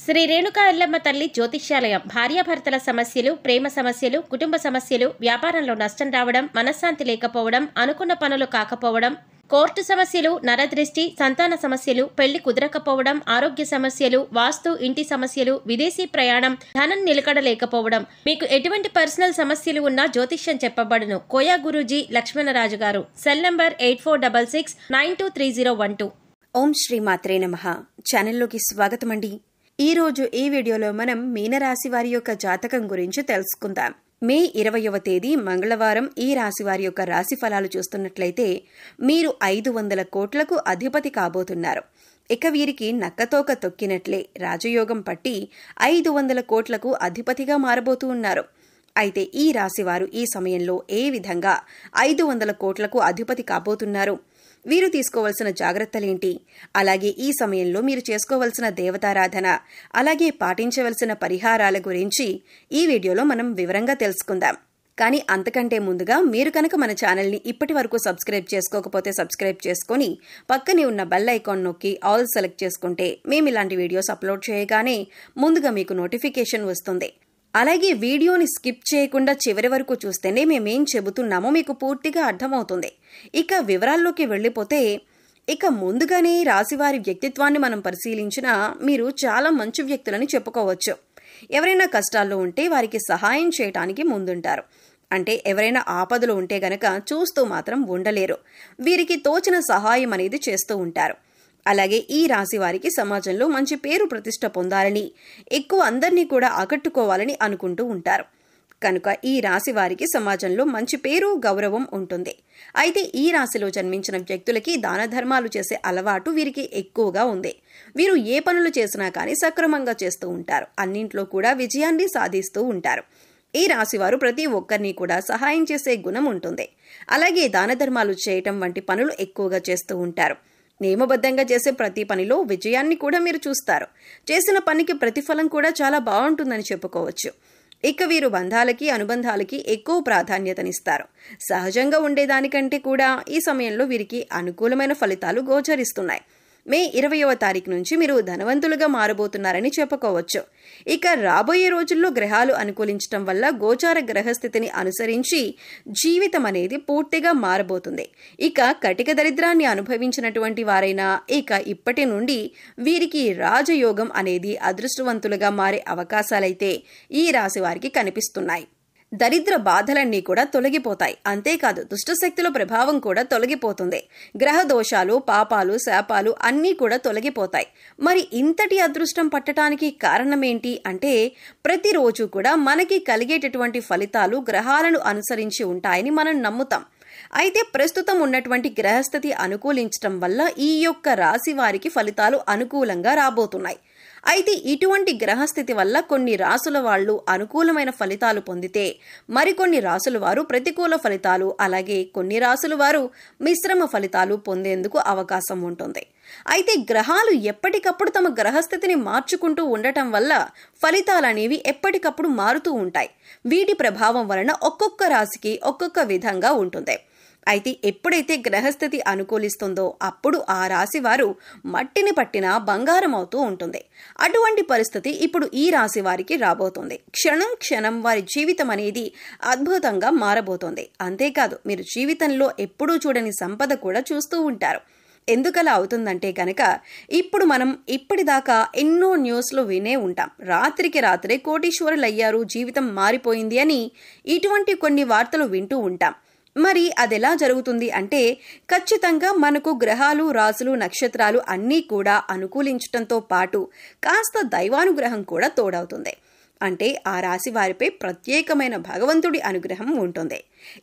శ్రీ రేణుకా ఎల్లమ్మ తల్లి జ్యోతిష్యాలయం. భార్యాభర్తల సమస్యలు, ప్రేమ సమస్యలు, కుటుంబ సమస్యలు, వ్యాపారంలో నష్టం రావడం, మనశ్శాంతి లేకపోవడం, అనుకున్న పనులు కాకపోవడం, కోర్టు సమస్యలు, నరదృష్టి, సంతాన సమస్యలు, పెళ్లి కుదరకపోవడం, ఆరోగ్య సమస్యలు, వాస్తు, ఇంటి సమస్యలు, విదేశీ ప్రయాణం, ధనం నిలకడలేకపోవడం, మీకు ఎటువంటి పర్సనల్ సమస్యలు ఉన్నా జ్యోతిష్యం చెప్పబడును. కోయా గురూజీ లక్ష్మణరాజు గారు. Cell number 8466923012. ఓం శ్రీ మాత్రే నమః. ఛానల్లోకి స్వాగతం అండి. ఈ రోజు ఈ వీడియోలో మనం మీనరాశి వారి యొక్క జాతకం గురించి తెలుసుకుందాం. మే 20వ తేదీ మంగళవారం ఈ రాశి వారి యొక్క రాశి ఫలాలు చూస్తున్నట్లయితే మీరు 500 కోట్లకు అధిపతి కాబోతున్నారు. ఇక వీరికి నక్కతోక తొక్కినట్లే రాజయోగం పట్టి 500 కోట్లకు అధిపతిగా మారబోతూ ఉన్నారు. అయితే ఈ రాశివారు ఈ సమయంలో ఏ విధంగా 500 కోట్లకు అధిపతి కాబోతున్నారు, వీరు తీసుకోవలసిన జాగ్రత్తలేంటి, అలాగే ఈ సమయంలో మీరు చేసుకోవలసిన దేవతారాధన, అలాగే పాటించవలసిన పరిహారాల గురించి ఈ వీడియోలో మనం వివరంగా తెలుసుకుందాం. కానీ అంతకంటే ముందుగా మీరు కనుక మన ఛానల్ని ఇప్పటి వరకు సబ్స్క్రైబ్ చేసుకోకపోతే సబ్స్క్రైబ్ చేసుకుని పక్కనే ఉన్న బెల్ ఐకాన్ నొక్కి ఆల్ సెలెక్ట్ చేసుకుంటే మేము ఇలాంటి వీడియోస్ అప్లోడ్ చేయగానే ముందుగా మీకు నోటిఫికేషన్ వస్తుంది. అలాగే వీడియోని స్కిప్ చేయకుండా చివరి వరకు చూస్తేనే మేమేం చెబుతున్నామో మీకు పూర్తిగా అర్థమవుతుంది. ఇక వివరాల్లోకి వెళ్ళిపోతే, ఇక ముందుగానే రాశివారి వ్యక్తిత్వాన్ని మనం పరిశీలించినా మీరు చాలా మంచి వ్యక్తులని చెప్పుకోవచ్చు. ఎవరైనా కష్టాల్లో ఉంటే వారికి సహాయం చేయటానికి ముందుంటారు. అంటే ఎవరైనా ఆపదలో ఉంటే గనక చూస్తూ మాత్రం ఉండలేరు. వీరికి తోచిన సహాయం అనేది చేస్తూ ఉంటారు. అలాగే ఈ రాశి వారికి సమాజంలో మంచి పేరు ప్రతిష్ట పొందాలని, ఎక్కువ అందరినీ కూడా ఆకట్టుకోవాలని అనుకుంటూ ఉంటారు. కనుక ఈ రాశి వారికి సమాజంలో మంచి పేరు, గౌరవం ఉంటుంది. అయితే ఈ రాశిలో జన్మించిన వ్యక్తులకి దాన ధర్మాలు చేసే అలవాటు వీరికి ఎక్కువగా ఉంది. వీరు ఏ పనులు చేసినా కానీ సక్రమంగా చేస్తూ ఉంటారు. అన్నింట్లో కూడా విజయాన్ని సాధిస్తూ ఉంటారు. ఈ రాశివారు ప్రతి ఒక్కరిని కూడా సహాయం చేసే గుణం ఉంటుంది. అలాగే దాన ధర్మాలు చేయటం వంటి పనులు ఎక్కువగా చేస్తూ ఉంటారు. నియమబద్ధంగా చేసే ప్రతి పనిలో విజయాన్ని కూడా మీరు చూస్తారు. చేసిన పనికి ప్రతిఫలం కూడా చాలా బాగుంటుందని చెప్పుకోవచ్చు. ఇక వీరు బంధాలకి, అనుబంధాలకి ఎక్కువ ప్రాధాన్యతనిస్తారు. సహజంగా ఉండేదానికంటే కూడా ఈ సమయంలో వీరికి అనుకూలమైన ఫలితాలు గోచరిస్తున్నాయి. మే 20వ తారీఖు నుంచి మీరు ధనవంతులుగా మారబోతున్నారని చెప్పుకోవచ్చు. ఇక రాబోయే రోజుల్లో గ్రహాలు అనుకూలించడం వల్ల గోచార గ్రహస్థితిని అనుసరించి జీవితం అనేది పూర్తిగా మారబోతుంది. ఇక కటిక దరిద్రాన్ని అనుభవించినటువంటి వారైనా ఇక ఇప్పటి నుండి వీరికి రాజయోగం అనేది అదృష్టవంతులుగా మారే అవకాశాలైతే ఈ రాశి వారికి కనిపిస్తున్నాయి. దరిద్ర బాధలన్నీ కూడా తొలగిపోతాయి. అంతేకాదు దుష్టశక్తుల ప్రభావం కూడా తొలగిపోతుంది. గ్రహ దోషాలు, పాపాలు, శాపాలు అన్నీ కూడా తొలగిపోతాయి. మరి ఇంతటి అదృష్టం పట్టడానికి కారణమేంటి అంటే, ప్రతిరోజు కూడా మనకి కలిగేటటువంటి ఫలితాలు గ్రహాలను అనుసరించి ఉంటాయని మనం నమ్ముతాం. అయితే ప్రస్తుతం ఉన్నటువంటి గ్రహస్థితి అనుకూలించటం వల్ల ఈ యొక్క రాశి వారికి ఫలితాలు అనుకూలంగా రాబోతున్నాయి. అయితే ఇటువంటి గ్రహస్థితి వల్ల కొన్ని రాసుల వాళ్ళు అనుకూలమైన ఫలితాలు పొందితే, మరికొన్ని రాసుల వారు ప్రతికూల ఫలితాలు, అలాగే కొన్ని రాసుల వారు మిశ్రమ ఫలితాలు పొందేందుకు అవకాశం ఉంటుంది. అయితే గ్రహాలు ఎప్పటికప్పుడు తమ గ్రహస్థితిని మార్చుకుంటూ ఉండటం వల్ల ఫలితాలనేవి ఎప్పటికప్పుడు మారుతూ ఉంటాయి. వీటి ప్రభావం వలన ఒక్కొక్క రాశికి ఒక్కొక్క విధంగా ఉంటుంది. అయితే ఎప్పుడైతే గ్రహస్థితి అనుకూలిస్తుందో అప్పుడు ఆ రాశి వారు మట్టిని పట్టినా బంగారం అవుతూ ఉంటుంది. అటువంటి పరిస్థితి ఇప్పుడు ఈ రాశి వారికి రాబోతుంది. క్షణం క్షణం వారి జీవితం అనేది అద్భుతంగా మారబోతోంది. అంతేకాదు మీరు జీవితంలో ఎప్పుడూ చూడని సంపద కూడా చూస్తూ ఉంటారు. ఎందుకలా అవుతుందంటే కనుక, ఇప్పుడు మనం ఇప్పటిదాకా ఎన్నో న్యూస్లో వినే ఉంటాం. రాత్రికి రాత్రే కోటీశ్వరులయ్యారు, జీవితం మారిపోయింది అని ఇటువంటి కొన్ని వార్తలు వింటూ ఉంటాం. మరి అదెలా జరుగుతుంది అంటే, ఖచ్చితంగా మనకు గ్రహాలు, రాసులు, నక్షత్రాలు అన్నీ కూడా అనుకూలించటంతో పాటు కాస్త దైవానుగ్రహం కూడా తోడవుతుంది. అంటే ఆ రాశి వారిపై ప్రత్యేకమైన భగవంతుడి అనుగ్రహం ఉంటుంది.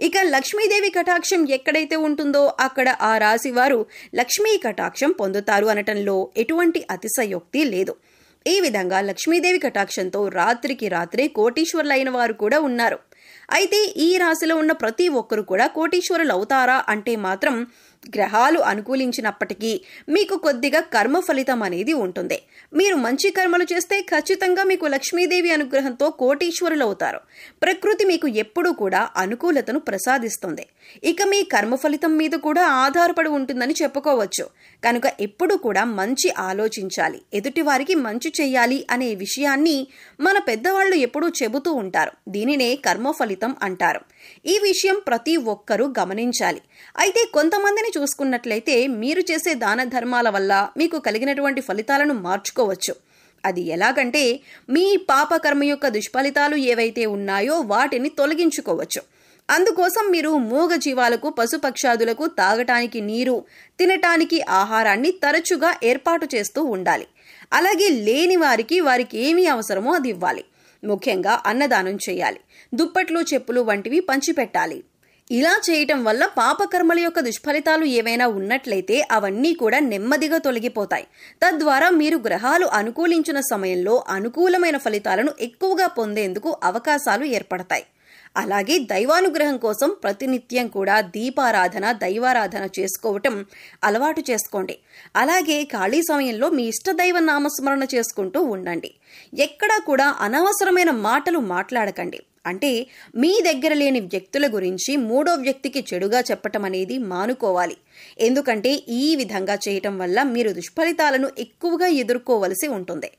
ఇక లక్ష్మీదేవి కటాక్షం ఎక్కడైతే ఉంటుందో అక్కడ ఆ రాశి వారు లక్ష్మీ కటాక్షం పొందుతారు అనటంలో ఎటువంటి అతిశయోక్తి లేదు. ఈ విధంగా లక్ష్మీదేవి కటాక్షంతో రాత్రికి రాత్రే కోటీశ్వరులైన వారు కూడా ఉన్నారు. అయితే ఈ రాశిలో ఉన్న ప్రతి ఒక్కరు కూడా కోటీశ్వరులు అవుతారా అంటే మాత్రం గ్రహాలు అనుకూలించినప్పటికీ మీకు కొద్దిగా కర్మ ఫలితం అనేది ఉంటుంది. మీరు మంచి కర్మలు చేస్తే ఖచ్చితంగా మీకు లక్ష్మీదేవి అనుగ్రహంతో కోటీశ్వరులవుతారు. ప్రకృతి మీకు ఎప్పుడూ కూడా అనుకూలతను ప్రసాదిస్తుంది. ఇక మీ కర్మ ఫలితం మీద కూడా ఆధారపడి ఉంటుందని చెప్పుకోవచ్చు. కనుక ఎప్పుడూ కూడా మంచి ఆలోచించాలి, ఎదుటివారికి మంచి చెయ్యాలి అనే విషయాన్ని మన పెద్దవాళ్ళు ఎప్పుడూ చెబుతూ ఉంటారు. దీనినే కర్మ ఫలితం అంటారు. ఈ విషయం ప్రతి ఒక్కరూ గమనించాలి. అయితే కొంతమందిని చూసుకున్నట్లయితే మీరు చేసే దాన ధర్మాల వల్ల మీకు కలిగినటువంటి ఫలితాలను మార్చుకోవచ్చు. అది ఎలాగంటే మీ పాపకర్మ యొక్క దుష్ఫలితాలు ఏవైతే ఉన్నాయో వాటిని తొలగించుకోవచ్చు. అందుకోసం మీరు మూగ జీవాలకు, పశుపక్షాదులకు తాగటానికి నీరు, తినటానికి ఆహారాన్ని తరచుగా ఏర్పాటు చేస్తూ ఉండాలి. అలాగే లేని వారికి ఏమి అవసరమో అది ఇవ్వాలి. ముఖ్యంగా అన్నదానం చేయాలి. దుప్పట్లు, చెప్పులు వంటివి పంచిపెట్టాలి. ఇలా చేయటం వల్ల పాపకర్మల యొక్క దుష్ఫలితాలు ఏవైనా ఉన్నట్లయితే అవన్నీ కూడా నెమ్మదిగా తొలగిపోతాయి. తద్వారా మీరు గ్రహాలు అనుకూలించిన సమయంలో అనుకూలమైన ఫలితాలను ఎక్కువగా పొందేందుకు అవకాశాలు ఏర్పడతాయి. అలాగే దైవానుగ్రహం కోసం ప్రతినిత్యం కూడా దీపారాధన, దైవారాధన చేసుకోవటం అలవాటు చేసుకోండి. అలాగే ఖాళీ సమయంలో మీ ఇష్టదైవ నామస్మరణ చేసుకుంటూ ఉండండి. ఎక్కడా కూడా అనవసరమైన మాటలు మాట్లాడకండి. అంటే మీ దగ్గర లేని వ్యక్తుల గురించి మూడో వ్యక్తికి చెడుగా చెప్పటం అనేది మానుకోవాలి. ఎందుకంటే ఈ విధంగా చేయటం వల్ల మీరు దుష్ఫలితాలను ఎక్కువగా ఎదుర్కోవలసి ఉంటుంది.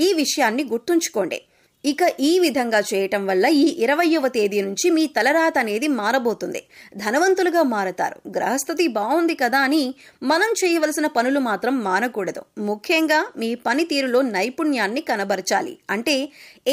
ఈ విషయాన్ని గుర్తుంచుకోండి. ఇక ఈ విధంగా చేయటం వల్ల ఈ 20వ తేదీ నుంచి మీ తలరాత అనేది మారబోతుంది. ధనవంతులుగా మారతారు. గ్రహస్థితి బాగుంది కదా అని మనం చేయవలసిన పనులు మాత్రం మానకూడదు. ముఖ్యంగా మీ పనితీరులో నైపుణ్యాన్ని కనబరచాలి. అంటే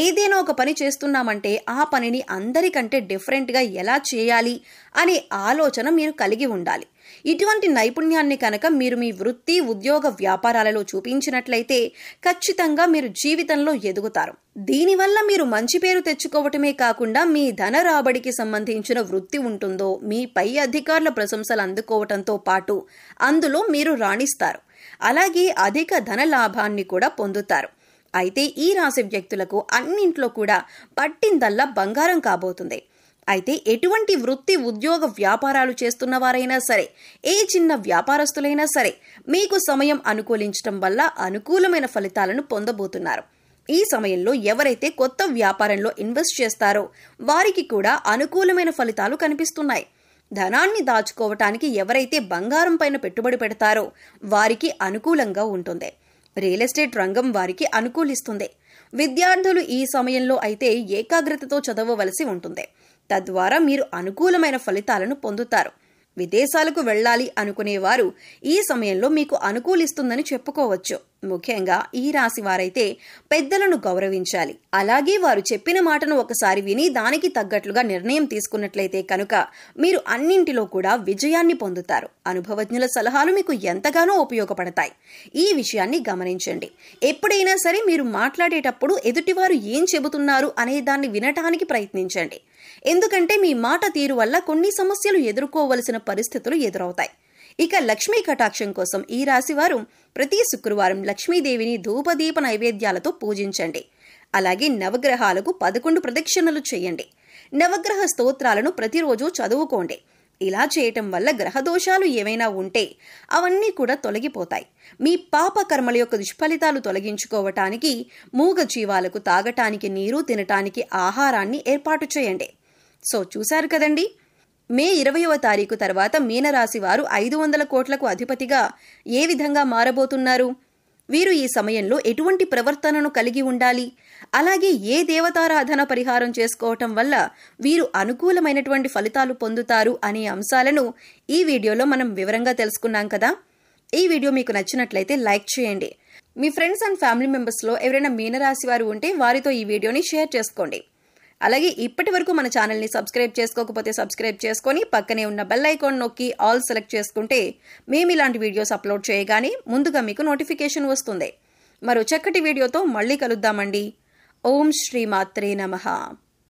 ఏదైనా ఒక పని చేస్తున్నామంటే ఆ పనిని అందరికంటే డిఫరెంట్గా ఎలా చేయాలి అనే ఆలోచన మీరు కలిగి ఉండాలి. ఇటువంటి నైపుణ్యాన్ని కనుక మీరు మీ వృత్తి, ఉద్యోగ, వ్యాపారాలలో చూపించినట్లయితే ఖచ్చితంగా మీరు జీవితంలో ఎదుగుతారు. దీనివల్ల మీరు మంచి పేరు తెచ్చుకోవటమే కాకుండా మీ ధన రాబడికి సంబంధించిన వృత్తి ఉంటుందో మీ పై అధికారుల ప్రశంసలు అందుకోవటంతో పాటు అందులో మీరు రాణిస్తారు. అలాగే అధిక ధన లాభాన్ని కూడా పొందుతారు. అయితే ఈ రాశి వ్యక్తులకు అన్నింట్లో కూడా పట్టిందల్లా బంగారం కాబోతుంది. అయితే ఎటువంటి వృత్తి, ఉద్యోగ, వ్యాపారాలు చేస్తున్న వారైనా సరే, ఏ చిన్న వ్యాపారస్తులైనా సరే మీకు సమయం అనుకూలించడం వల్ల అనుకూలమైన ఫలితాలను పొందబోతున్నారు. ఈ సమయంలో ఎవరైతే కొత్త వ్యాపారంలో ఇన్వెస్ట్ చేస్తారో వారికి కూడా అనుకూలమైన ఫలితాలు కనిపిస్తున్నాయి. ధనాన్ని దాచుకోవటానికి ఎవరైతే బంగారం పైన పెట్టుబడి పెడతారో వారికి అనుకూలంగా ఉంటుంది. రియల్ ఎస్టేట్ రంగం వారికి అనుకూలిస్తుంది. విద్యార్థులు ఈ సమయంలో అయితే ఏకాగ్రతతో చదవవలసి ఉంటుంది. తద్వారా మీరు అనుకూలమైన ఫలితాలను పొందుతారు. విదేశాలకు వెళ్ళాలి అనుకునేవారు ఈ సమయంలో మీకు అనుకూలిస్తుందని చెప్పుకోవచ్చు. ముఖ్యంగా ఈ రాశి వారైతే పెద్దలను గౌరవించాలి. అలాగే వారు చెప్పిన మాటను ఒకసారి విని దానికి తగ్గట్లుగా నిర్ణయం తీసుకున్నట్లయితే కనుక మీరు అన్నింటిలో కూడా విజయాన్ని పొందుతారు. అనుభవజ్ఞుల సలహాలు మీకు ఎంతగానో ఉపయోగపడతాయి. ఈ విషయాన్ని గమనించండి. ఎప్పుడైనా సరే మీరు మాట్లాడేటప్పుడు ఎదుటివారు ఏం చెబుతున్నారు అనే దాన్ని వినటానికి ప్రయత్నించండి. ఎందుకంటే మీ మాట తీరు వల్ల కొన్ని సమస్యలు ఎదుర్కోవలసిన పరిస్థితులు ఎదురవుతాయి. ఇక లక్ష్మీ కటాక్షం కోసం ఈ రాశివారు ప్రతి శుక్రవారం లక్ష్మీదేవిని ధూపదీప నైవేద్యాలతో పూజించండి. అలాగే నవగ్రహాలకు 11 ప్రదక్షిణలు చేయండి. నవగ్రహ స్తోత్రాలను ప్రతిరోజు చదువుకోండి. ఇలా చేయటం వల్ల గ్రహదోషాలు ఏవైనా ఉంటే అవన్నీ కూడా తొలగిపోతాయి. మీ పాప కర్మల యొక్క దుష్ఫలితాలు తొలగించుకోవటానికి మూగ జీవాలకు తాగటానికి నీరు, తినటానికి ఆహారాన్ని ఏర్పాటు చేయండి. సో చూశారు కదండి, మే 20వ తారీఖు తర్వాత మీనరాశి వారు 500 కోట్లకు అధిపతిగా ఏ విధంగా మారబోతున్నారు? వీరు ఈ సమయంలో ఎటువంటి ప్రవర్తనను కలిగి ఉండాలి? అలాగే ఏ దేవతారాధన పరిహారం చేసుకోవటం వల్ల వీరు అనుకూలమైనటువంటి ఫలితాలు పొందుతారు అనే అంశాలను ఈ వీడియోలో మనం వివరంగా తెలుసుకున్నాం కదా. ఈ వీడియో మీకు నచ్చినట్లయితే లైక్ చేయండి. మీ ఫ్రెండ్స్ అండ్ ఫ్యామిలీ మెంబర్స్లో ఎవరైనా మీనరాశి వారు ఉంటే వారితో ఈ వీడియోని షేర్ చేసుకోండి. అలాగే ఇప్పటి వరకు మన ఛానల్ని సబ్స్క్రైబ్ చేసుకోకపోతే సబ్స్క్రైబ్ చేసుకొని పక్కనే ఉన్న బెల్ ఐకాన్ నొక్కి ఆల్ సెలెక్ట్ చేసుకుంటే మేము ఇలాంటి వీడియోస్ అప్లోడ్ చేయగానే ముందుగా మీకు నోటిఫికేషన్ వస్తుంది. మరో చక్కటి వీడియోతో మళ్ళీ కలుద్దామండి. ఓం శ్రీ మాత్రే నమః.